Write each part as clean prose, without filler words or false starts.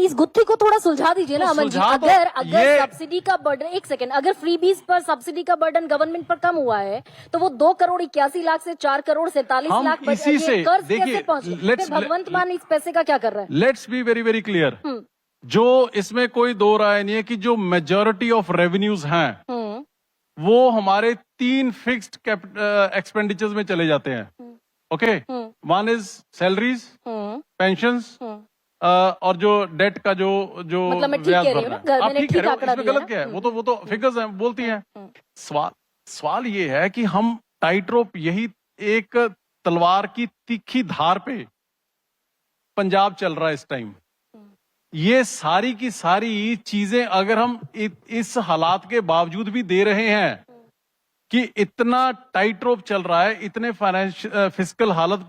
इस गुत्थी को थोड़ा सुलझा दीजिए ना तो अमन जी। सुलझा तो अगर ये- सब्सिडी का बर्डन, एक सेकंड, अगर फ्रीबीज पर सब्सिडी का बर्डन गवर्नमेंट पर कम हुआ है तो वो 2,81,00,000 से 4,47,00,000 हम लाख इसी से कर्ज देखिए, कैसे पहुंचे? let's- फिर भगवंत मान इस पैसे का क्या कर रहा है? Let's be very very clear, जो इसमें कोई दो राय नहीं है कि जो मेजॉरिटी ऑफ रेवेन्यूज हैं वो हमारे 3 फिक्स्ड एक्सपेंडिचर्स में चले जाते हैं। Okay, one is salaries, pensions और जो डेट का जो मतलब मैं ठीक ब्याज कह रही भर हूँ रहा ना, है। घर आप मैंने ठीक कह रहे हो, ठीक आंकड़ा इसमें दिया गलत ना। क्या है? वो तो फिगर्स हैं, बोलती हैं। सवाल ये है कि हम टाइट रोप, यही एक तलवार की तीखी धार पे पंजाब चल रहा है इस टाइम। ये सारी की सारी चीजें अगर हम इस हालात के बावजूद भी दे रहे हैं कि इतना टाइट रोप चल रहा है, इतने फिस्कल हालत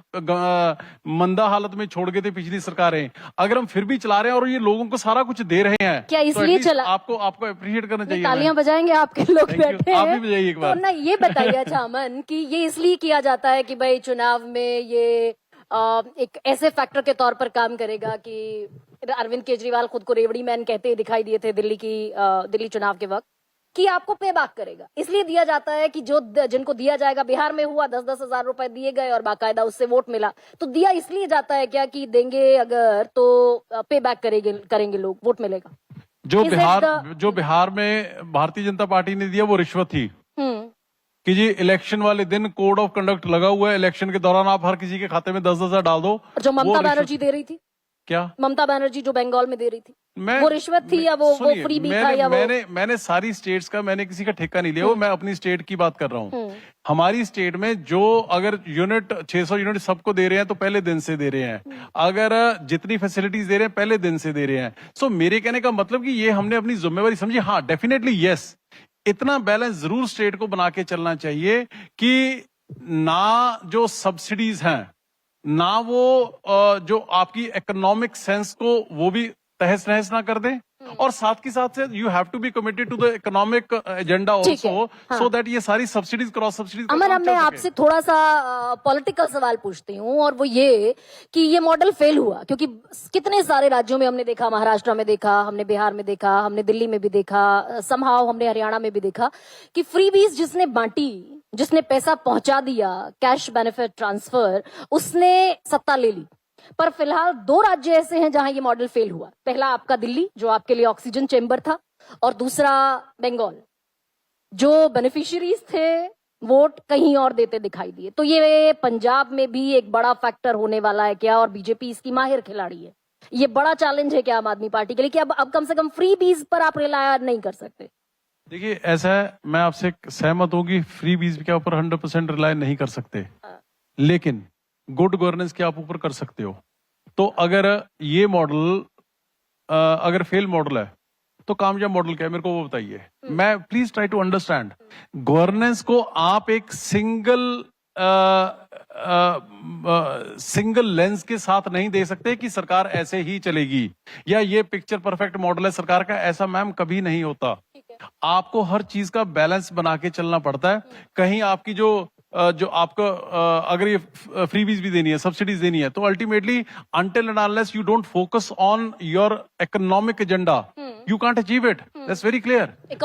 मंदा हालत में छोड़ गए थे पिछली सरकारें, अगर हम फिर भी चला रहे हैं और ये लोगों को सारा कुछ दे रहे हैं, क्या तो इसलिए at least चला? आपको अप्रिशिएट करना चाहिए। तालियां बजाएंगे आपके लोग Thank you. बैठे आप भी हैं। बजाइए एक तो बार। ना ये बताइए अच्छा अमन कि ये इसलिए किया जाता है कि भाई चुनाव में ये एक ऐसे फैक्टर के तौर पर काम करेगा कि अरविंद केजरीवाल खुद को रेवड़ी मैन कहते दिखाई दिए थे दिल्ली चुनाव के वक्त, कि आपको पे बैक करेगा, इसलिए दिया जाता है कि जो जिनको दिया जाएगा, बिहार में हुआ 10-10 हजार रुपए दिए गए और बाकायदा उससे वोट मिला, तो दिया इसलिए जाता है क्या कि देंगे अगर तो पे बैक करेंगे लोग, वोट मिलेगा। जो बिहार में भारतीय जनता पार्टी ने दिया वो रिश्वत थी कि जी इलेक्शन वाले दिन कोड ऑफ कंडक्ट लगा हुआ है, इलेक्शन के दौरान आप हर किसी के खाते में 10-10 हजार डाल दो। जो ममता बनर्जी दे रही थी, क्या ममता बनर्जी जो बंगाल में दे रही थी, वो रिश्वत थी या वो फ्री भी था या मैंने सारी स्टेट्स का, मैंने किसी का ठेका नहीं लिया, वो मैं अपनी स्टेट की बात कर रहा हूँ। हमारी स्टेट में जो अगर यूनिट 600 यूनिट सबको दे रहे हैं तो पहले दिन से दे रहे हैं, अगर जितनी फैसिलिटीज दे रहे हैं पहले दिन से दे रहे हैं। सो मेरे कहने का मतलब कि ये हमने अपनी जिम्मेवारी समझी। हाँ, डेफिनेटली यस, इतना बैलेंस जरूर स्टेट को बना के चलना चाहिए कि ना जो सब्सिडीज हैं, ना वो जो आपकी इकोनॉमिक सेंस को वो भी तहस नहस ना कर दें, और साथ के साथ you have to be committed to the economic agenda also, so that ये सारी सब्सिडीज, क्रॉस सब्सिडीज। अमन, अब मैं आपसे थोड़ा सा पॉलिटिकल सवाल पूछती हूँ, और वो ये कि ये मॉडल फेल हुआ क्योंकि कितने सारे राज्यों में हमने देखा, महाराष्ट्र में देखा, हमने बिहार में देखा, हमने दिल्ली में भी देखा, समहाउ हमने हरियाणा में भी देखा कि फ्रीबीज जिसने बांटी, जिसने पैसा पहुंचा दिया, कैश बेनिफिट ट्रांसफर, उसने सत्ता ले ली। पर फिलहाल 2 राज्य ऐसे हैं जहां ये मॉडल फेल हुआ। पहला आपका दिल्ली, जो आपके लिए ऑक्सीजन चेंबर था, और दूसरा बंगाल, जो बेनिफिशियरीज थे वोट कहीं और देते दिखाई दिए। तो ये पंजाब में भी एक बड़ा फैक्टर होने वाला है क्या? और बीजेपी इसकी माहिर खिलाड़ी है, ये बड़ा चैलेंज है क्या आम आदमी पार्टी के लिए कि अब कम से कम फ्री बीज पर आप रिलाय नहीं कर सकते? देखिए, ऐसा है, मैं आपसे सहमत हूँ कि फ्री बीज के ऊपर 100% रिलाय नहीं कर सकते, लेकिन गुड गवर्नेंस के आप ऊपर कर सकते हो। तो अगर ये मॉडल अगर फेल मॉडल है तो कामयाब मॉडल क्या है, मेरे को वो बताइए। मैं please try to understand, governance को आप एक सिंगल लेंस के साथ नहीं दे सकते कि सरकार ऐसे ही चलेगी या ये पिक्चर परफेक्ट मॉडल है सरकार का, ऐसा मैम कभी नहीं होता। आपको हर चीज का बैलेंस बना के चलना पड़ता है। कहीं आपकी जो आपको अगर ये फ्रीबीज भी देनी है, सब्सिडीज देनी है, तो ultimately until and unless you don't focus on your economic agenda, you can't achieve it. That's very clear.